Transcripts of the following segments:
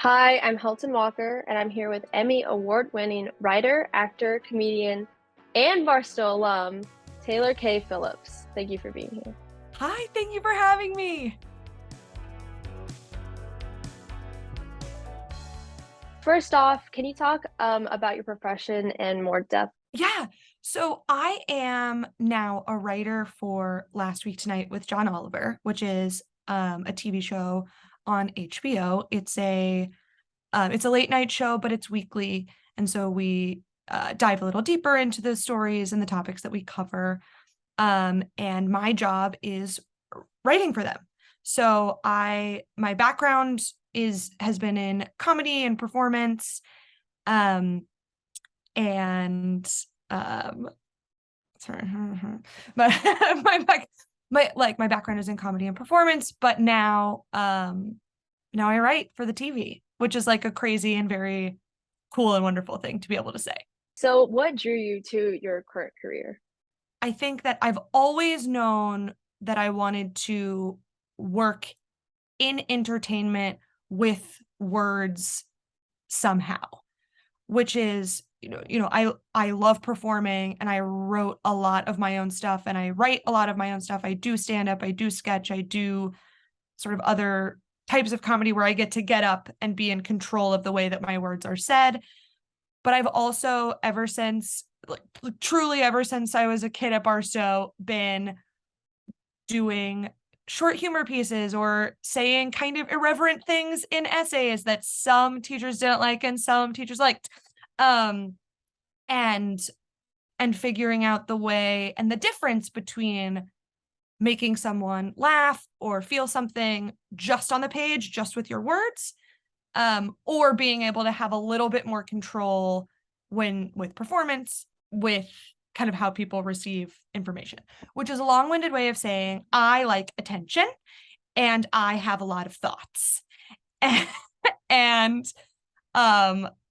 Hi, I'm Helton Walker, and I'm here with Emmy Award-winning writer, actor, comedian, and Barstow alum, Taylor K. Phillips. Thank you for being here. Hi, thank you for having me. First off, can you talk about your profession in more depth? Yeah, so I am now a writer for Last Week Tonight with John Oliver, which is a TV show on HBO. It's a late night show, but it's weekly, and so we dive a little deeper into the stories and the topics that we cover. And my job is writing for them. So my background has been in comedy and performance, um, and sorry, but my background is in comedy and performance, but now I write for the TV, which is like a crazy and very cool and wonderful thing to be able to say. So, what drew you to your current career? I think that I've always known that I wanted to work in entertainment with words somehow, which is, I love performing, and I wrote a lot of my own stuff, and I write a lot of my own stuff. I do stand up, I do sketch, I do sort of other types of comedy where I get to get up and be in control of the way that my words are said. But I've also, truly ever since I was a kid at Barstow, been doing short humor pieces or saying kind of irreverent things in essays that some teachers didn't like and some teachers liked. Um, and figuring out the way and the difference between making someone laugh or feel something just on the page, just with your words, or being able to have a little bit more control with performance, with kind of how people receive information, which is a long-winded way of saying I like attention and I have a lot of thoughts. and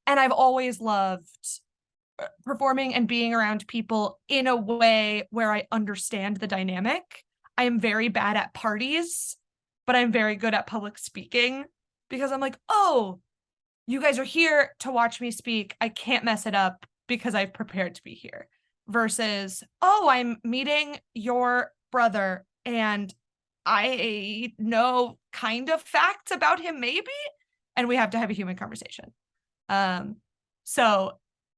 and I've always loved performing and being around people in a way where I understand the dynamic. I am very bad at parties, but I'm very good at public speaking because I'm like, oh, you guys are here to watch me speak. I can't mess it up because I've prepared to be here. Versus, oh, I'm meeting your brother and I know kind of facts about him, maybe, and we have to have a human conversation. So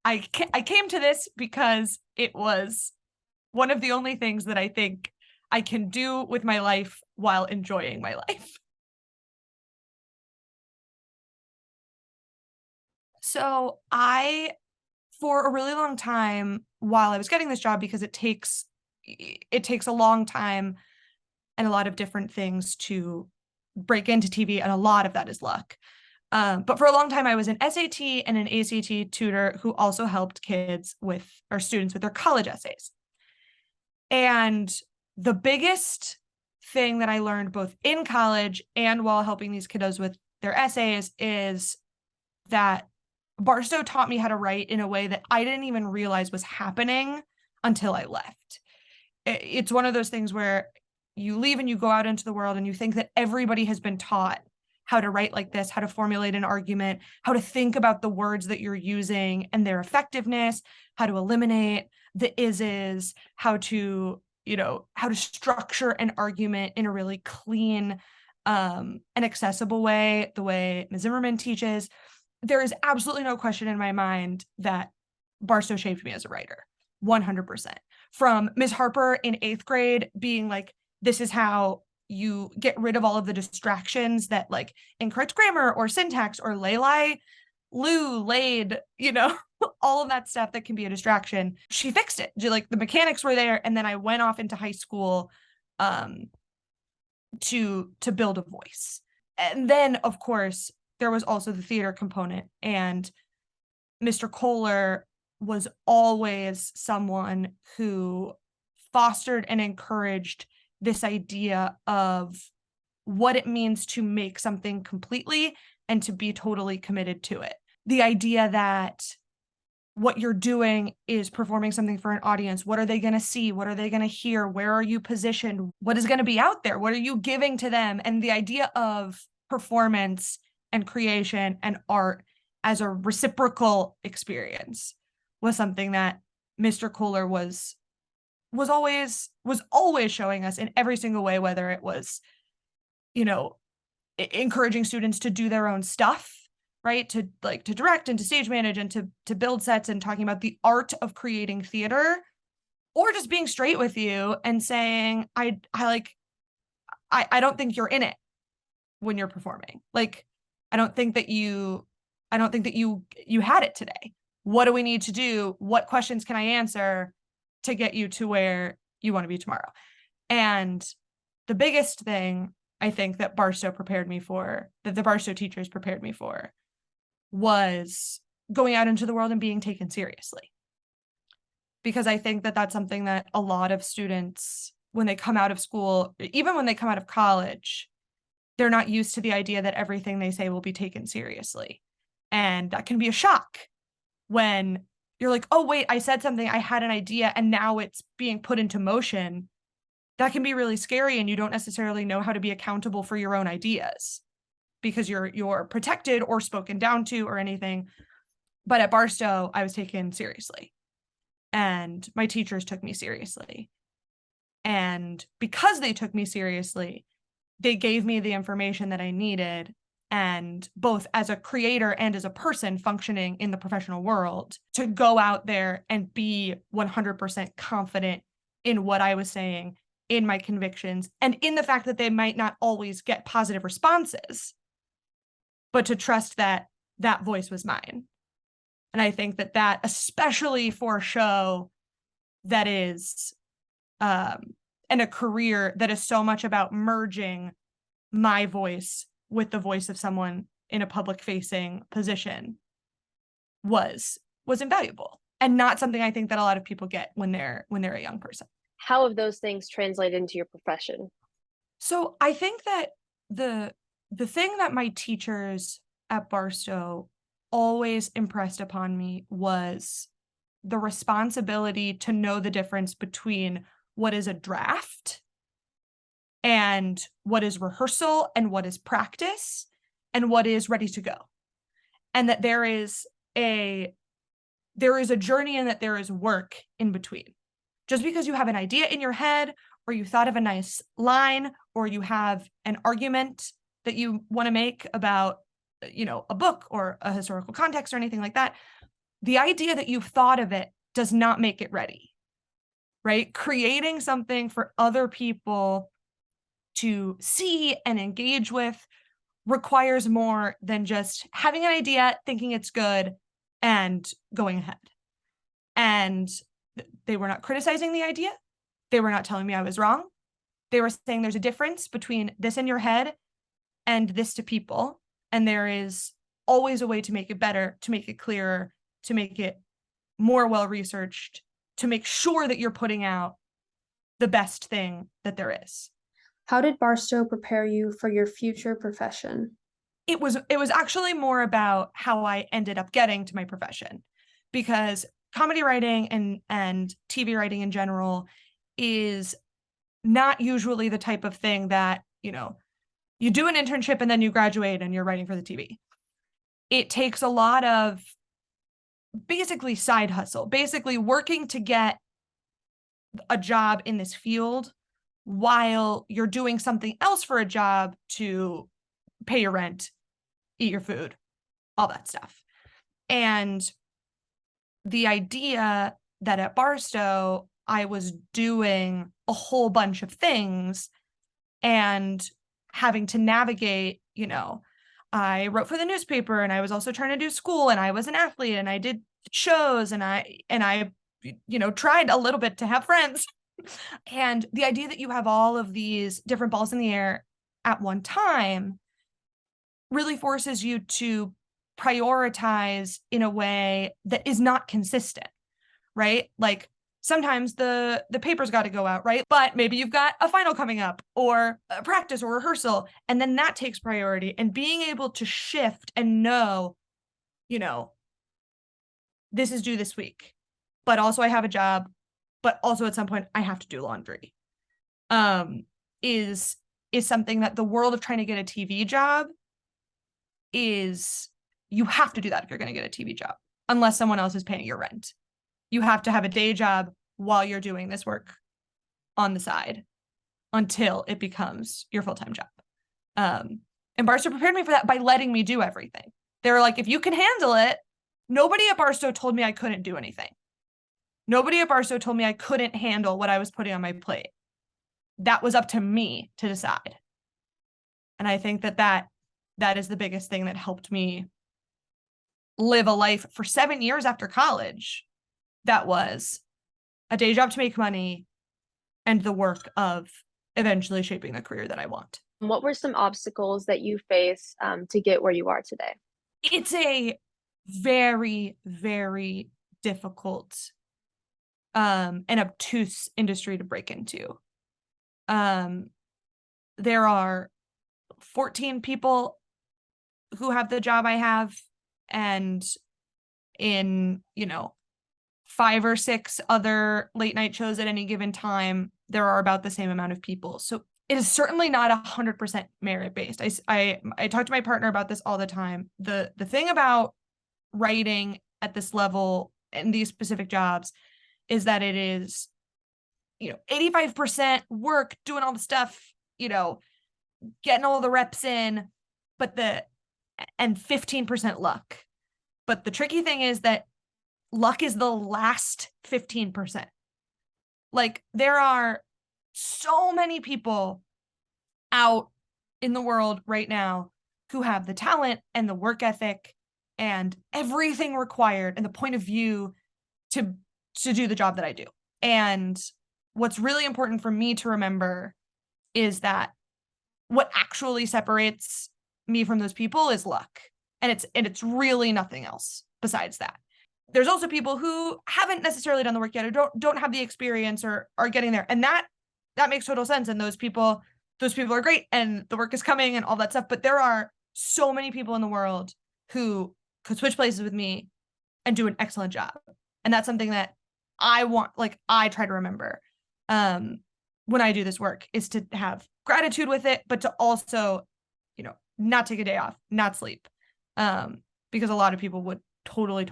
I came to this because it was one of the only things that I think I can do with my life while enjoying my life. So for a really long time, while I was getting this job, because it takes a long time and a lot of different things to break into TV, and a lot of that is luck. But for a long time, I was an SAT and an ACT tutor who also helped students with their college essays. And the biggest thing that I learned both in college and while helping these kiddos with their essays is that Barstow taught me how to write in a way that I didn't even realize was happening until I left. It's one of those things where you leave and you go out into the world and you think that everybody has been taught how to write like this, how to formulate an argument, how to think about the words that you're using and their effectiveness, how to eliminate the is, how to structure an argument in a really clean and accessible way, the way Ms. Zimmerman teaches. There is absolutely no question in my mind that Barstow shaped me as a writer, 100%. From Ms. Harper in 8th grade being like, this is how you get rid of all of the distractions that like incorrect grammar or syntax or lay, Lou, laid, all of that stuff that can be a distraction. She fixed it. Like the mechanics were there. And then I went off into high school to build a voice. And then, of course, there was also the theater component. And Mr. Kohler was always someone who fostered and encouraged this idea of what it means to make something completely and to be totally committed to it. The idea that what you're doing is performing something for an audience. What are they going to see? What are they going to hear? Where are you positioned? What is going to be out there? What are you giving to them? And the idea of performance and creation and art as a reciprocal experience was something that Mr. Kohler was always showing us in every single way, whether it was, encouraging students to do their own stuff, right? To direct and to stage manage and to build sets, and talking about the art of creating theater, or just being straight with you and saying, I don't think you're in it when you're performing. Like, I don't think that you had it today. What do we need to do? What questions can I answer to get you to where you want to be tomorrow? And the biggest thing I think that Barstow prepared me for, that the Barstow teachers prepared me for, was going out into the world and being taken seriously. Because I think that that's something that a lot of students, when they come out of school, even when they come out of college, they're not used to the idea that everything they say will be taken seriously. And that can be a shock when you're like, oh, wait, I said something, I had an idea, and now it's being put into motion. That can be really scary, and you don't necessarily know how to be accountable for your own ideas because you're protected or spoken down to or anything. But at Barstow, I was taken seriously, and my teachers took me seriously. And because they took me seriously, they gave me the information that I needed, and both as a creator and as a person functioning in the professional world, to go out there and be 100% confident in what I was saying, in my convictions, and in the fact that they might not always get positive responses, but to trust that that voice was mine. And I think that especially for a show that is, and a career that is so much about merging my voice with the voice of someone in a public facing position, was invaluable, and not something I think that a lot of people get when they're a young person. How have those things translated into your profession? So I think that the thing that my teachers at Barstow always impressed upon me was the responsibility to know the difference between what is a draft and what is rehearsal and what is practice and what is ready to go. And that there is a journey, and that there is work in between. Just because you have an idea in your head, or you thought of a nice line, or you have an argument that you want to make about, a book or a historical context or anything like that, the idea that you've thought of it does not make it ready, right? Creating something for other people to see and engage with requires more than just having an idea, thinking it's good, and going ahead. And they were not criticizing the idea. They were not telling me I was wrong. They were saying there's a difference between this in your head and this to people. And there is always a way to make it better, to make it clearer, to make it more well-researched, to make sure that you're putting out the best thing that there is. How did Barstow prepare you for your future profession? It was actually more about how I ended up getting to my profession, because comedy writing and TV writing in general is not usually the type of thing that, you do an internship and then you graduate and you're writing for the TV. It takes a lot of basically side hustle, basically working to get a job in this field while you're doing something else for a job to pay your rent, eat your food, all that stuff. And the idea that at Barstow, I was doing a whole bunch of things and having to navigate, I wrote for the newspaper, and I was also trying to do school, and I was an athlete, and I did shows, and I tried a little bit to have friends. And the idea that you have all of these different balls in the air at one time really forces you to prioritize in a way that is not consistent, right? Like, sometimes the paper's got to go out, right? But maybe you've got a final coming up, or a practice or rehearsal, and then that takes priority. And being able to shift and know, this is due this week, but also I have a job, but also at some point I have to do laundry, is something that the world of trying to get a TV job is you have to do that if you're going to get a TV job, unless someone else is paying your rent. You have to have a day job while you're doing this work on the side until it becomes your full-time job. And Barstow prepared me for that by letting me do everything. They were like, if you can handle it, nobody at Barstow told me I couldn't do anything. Nobody at Barstow told me I couldn't handle what I was putting on my plate. That was up to me to decide. And I think that is the biggest thing that helped me live a life for 7 years after college that was a day job to make money and the work of eventually shaping the career that I want. What were some obstacles that you faced to get where you are today? It's a very, very difficult and obtuse industry to break into. There are 14 people who have the job I have, and in, 5 or 6 other late night shows at any given time, there are about the same amount of people. So it is certainly not 100% merit based. I talk to my partner about this all the time. The thing about writing at this level in these specific jobs is that it is, 85% work, doing all the stuff, getting all the reps in, and 15% luck. But the tricky thing is that luck is the last 15%. Like, there are so many people out in the world right now who have the talent and the work ethic and everything required and the point of view to do the job that I do. And what's really important for me to remember is that what actually separates me from those people is luck. And it's really nothing else besides that. There's also people who haven't necessarily done the work yet or don't have the experience or are getting there. And that makes total sense. And those people are great and the work is coming and all that stuff. But there are so many people in the world who could switch places with me and do an excellent job. And that's something that I try to remember when I do this work, is to have gratitude with it, but to also, not take a day off, not sleep. Because a lot of people would totally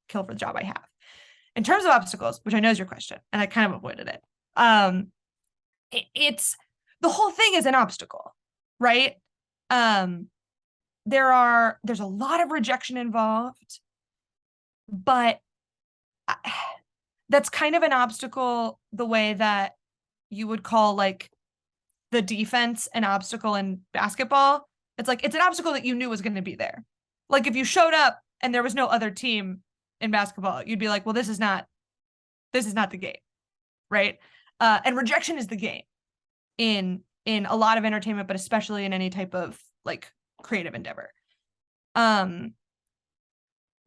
kill for the job I have. In terms of obstacles, which I know is your question, and I kind of avoided it. It's the whole thing is an obstacle, right? There's a lot of rejection involved, but that's kind of an obstacle the way that you would call like the defense an obstacle in basketball. It's like, it's an obstacle that you knew was going to be there. Like, if you showed up and there was no other team in basketball, you'd be like, well, this is not the game, right? And rejection is the game in a lot of entertainment, but especially in any type of like creative endeavor.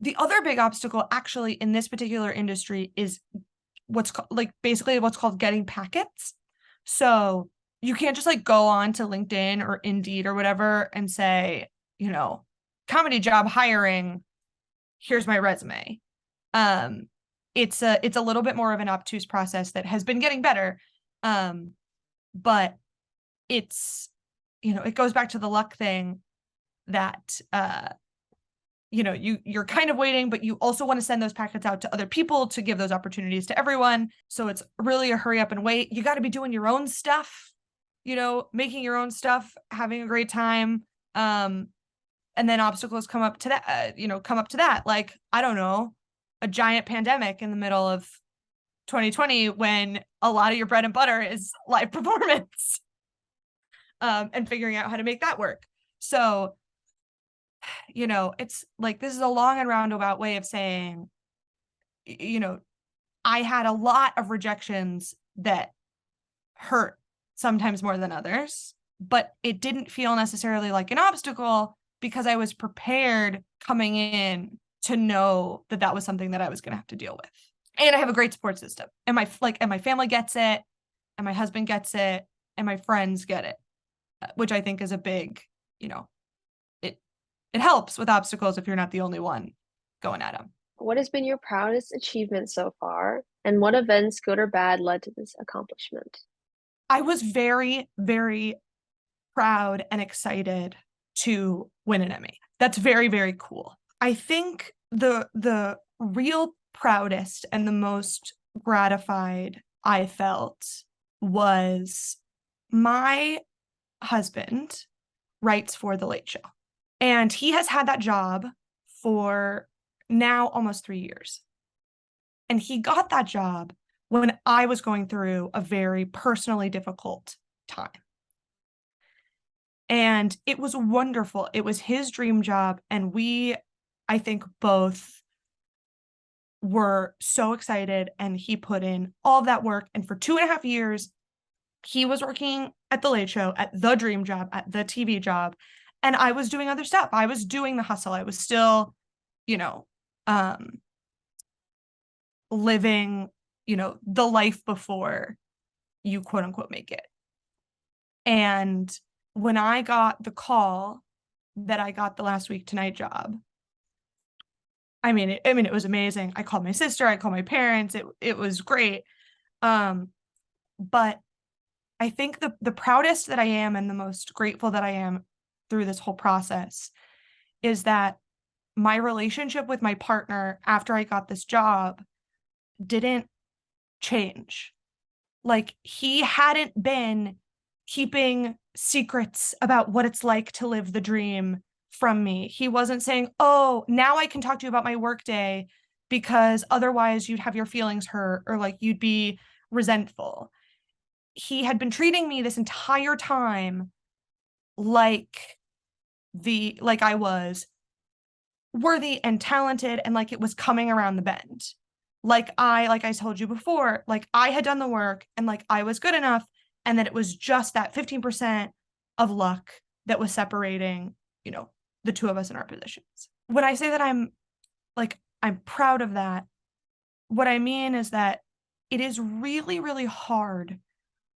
The other big obstacle actually in this particular industry is what's called getting packets. So you can't just like go on to LinkedIn or Indeed or whatever and say, comedy job hiring, here's my resume. It's a little bit more of an obtuse process that has been getting better. But it's, it goes back to the luck thing that, you're kind of waiting, but you also want to send those packets out to other people to give those opportunities to everyone. So it's really a hurry up and wait. You got to be doing your own stuff, making your own stuff, having a great time. And then obstacles come up to that, like, I don't know, a giant pandemic in the middle of 2020 when a lot of your bread and butter is live performance, and figuring out how to make that work. So, it's like, this is a long and roundabout way of saying, I had a lot of rejections that hurt sometimes more than others, but it didn't feel necessarily like an obstacle because I was prepared coming in to know that that was something that I was going to have to deal with. And I have a great support system, and my family gets it, and my husband gets it, and my friends get it, which I think is a big, it helps with obstacles if you're not the only one going at them. What has been your proudest achievement so far, and what events, good or bad, led to this accomplishment? I was very, very proud and excited to win an Emmy. that's very, very cool. I think the real proudest and the most gratified I felt was my husband writes for The Late Show. And he has had that job for now almost 3 years. And he got that job when I was going through a very personally difficult time. And it was wonderful. It was his dream job. And we, I think, both were so excited. And he put in all of that work. And for 2.5 years, he was working at The Late Show, at the dream job, at the TV job. And I was doing other stuff. I was doing the hustle. I was still, living, the life before you quote unquote make it. And when I got the call that I got the Last Week Tonight job, it was amazing. I called my sister, I called my parents. It was great. But I think the proudest that I am and the most grateful that I am through this whole process is that my relationship with my partner after I got this job didn't change. Like, he hadn't been keeping secrets about what it's like to live the dream from me. He wasn't saying, oh, now I can talk to you about my workday because otherwise you'd have your feelings hurt or like you'd be resentful. He had been treating me this entire time like I was worthy and talented and like it was coming around the bend. Like I told you before, like I had done the work and like I was good enough, and that it was just that 15% of luck that was separating, the two of us in our positions. When I say that I'm proud of that, what I mean is that it is really, really hard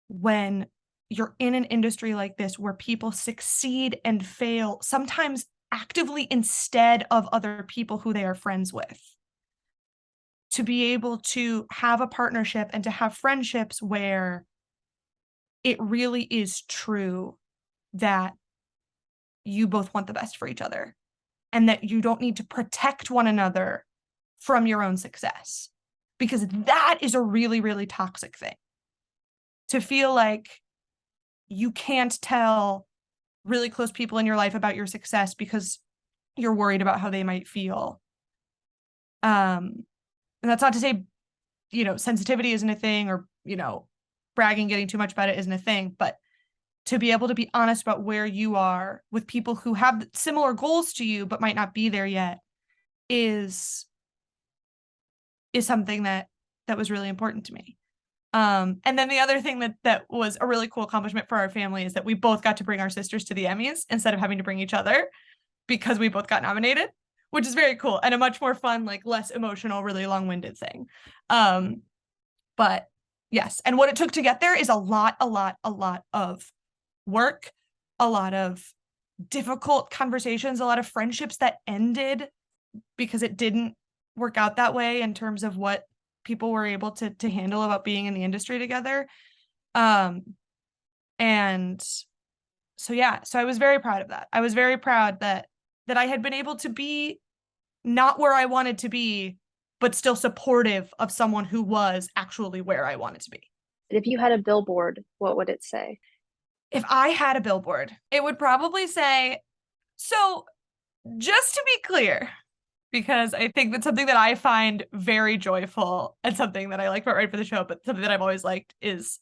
when you're in an industry like this where people succeed and fail, sometimes actively instead of other people who they are friends with, to be able to have a partnership and to have friendships where it really is true that you both want the best for each other and that you don't need to protect one another from your own success, because that is a really, really toxic thing. To feel like you can't tell really close people in your life about your success because you're worried about how they might feel. And that's not to say, sensitivity isn't a thing, or, bragging, getting too much about it isn't a thing, but to be able to be honest about where you are with people who have similar goals to you but might not be there yet is something that was really important to me. And then the other thing that was a really cool accomplishment for our family is that we both got to bring our sisters to the Emmys instead of having to bring each other, because we both got nominated, which is very cool and a much more fun, like less emotional, really long-winded thing. But yes, and what it took to get there is a lot of work, a lot of difficult conversations, a lot of friendships that ended because it didn't work out that way in terms of what people were able to handle about being in the industry together. And so I was very proud of that. I was very proud that I had been able to be not where I wanted to be, but still supportive of someone who was actually where I wanted to be. If you had a billboard, what would it say? If I had a billboard, it would probably say, so just to be clear, because I think that's something that I find very joyful and something that I like about Right for the Show, but something that I've always liked is,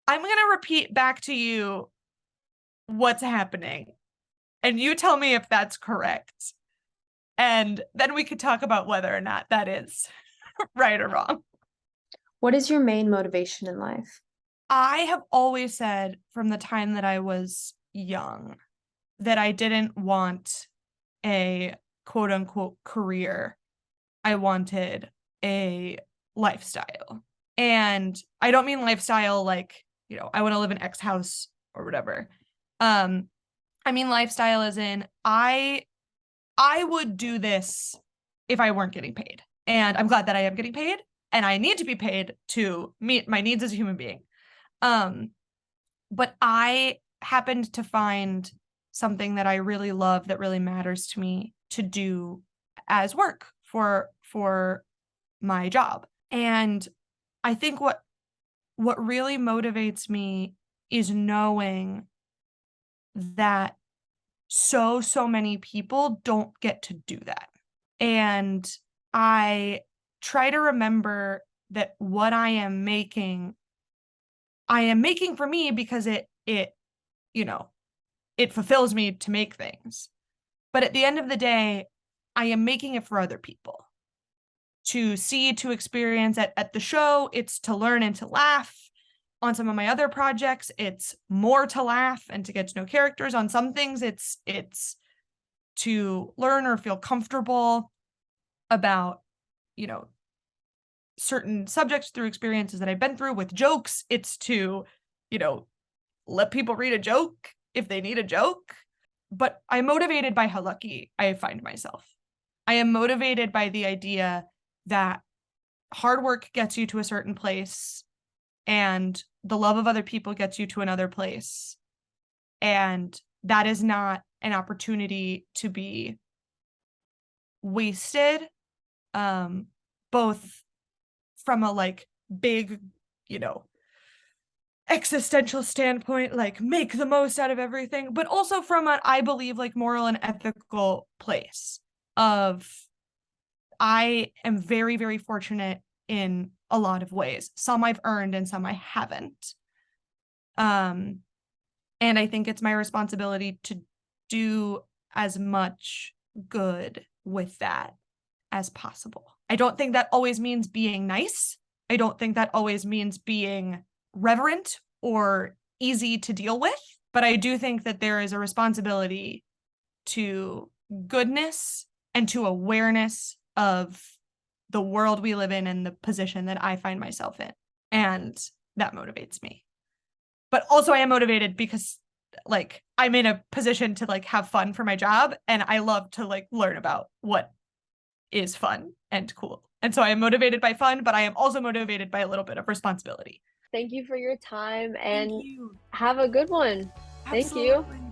I'm going to repeat back to you what's happening, and you tell me if that's correct. And then we could talk about whether or not that is right or wrong. What is your main motivation in life? I have always said from the time that I was young that I didn't want a quote unquote career. I wanted a lifestyle. And I don't mean lifestyle like, I want to live in X house or whatever. I mean lifestyle as in I would do this if I weren't getting paid. And I'm glad that I am getting paid, and I need to be paid to meet my needs as a human being. But I happened to find something that I really love, that really matters to me to do as work for my job. And I think what really motivates me is knowing that so many people don't get to do that. And I try to remember that what I am making for me because it fulfills me to make things. But at the end of the day, I am making it for other people to see, to experience. At the show, it's to learn and to laugh. On some of my other projects, it's more to laugh and to get to know characters. On some things, it's to learn or feel comfortable about, certain subjects through experiences that I've been through. With jokes, it's to, let people read a joke if they need a joke. But I'm motivated by how lucky I find myself. I am motivated by the idea that hard work gets you to a certain place, and the love of other people gets you to another place. And that is not an opportunity to be wasted, both from a big, existential standpoint, make the most out of everything, but also from an, I believe, moral and ethical place of, I am very, very fortunate in a lot of ways. Some I've earned and some I haven't. And I think it's my responsibility to do as much good with that as possible. I don't think that always means being nice. I don't think that always means being reverent or easy to deal with. But I do think that there is a responsibility to goodness and to awareness of the world we live in and the position that I find myself in. And that motivates me. But also I am motivated because I'm in a position to have fun for my job, and I love to learn about what is fun and cool. And so I am motivated by fun, but I am also motivated by a little bit of responsibility. Thank you for your time, and Thank you. have a good one. Thank you. Absolutely.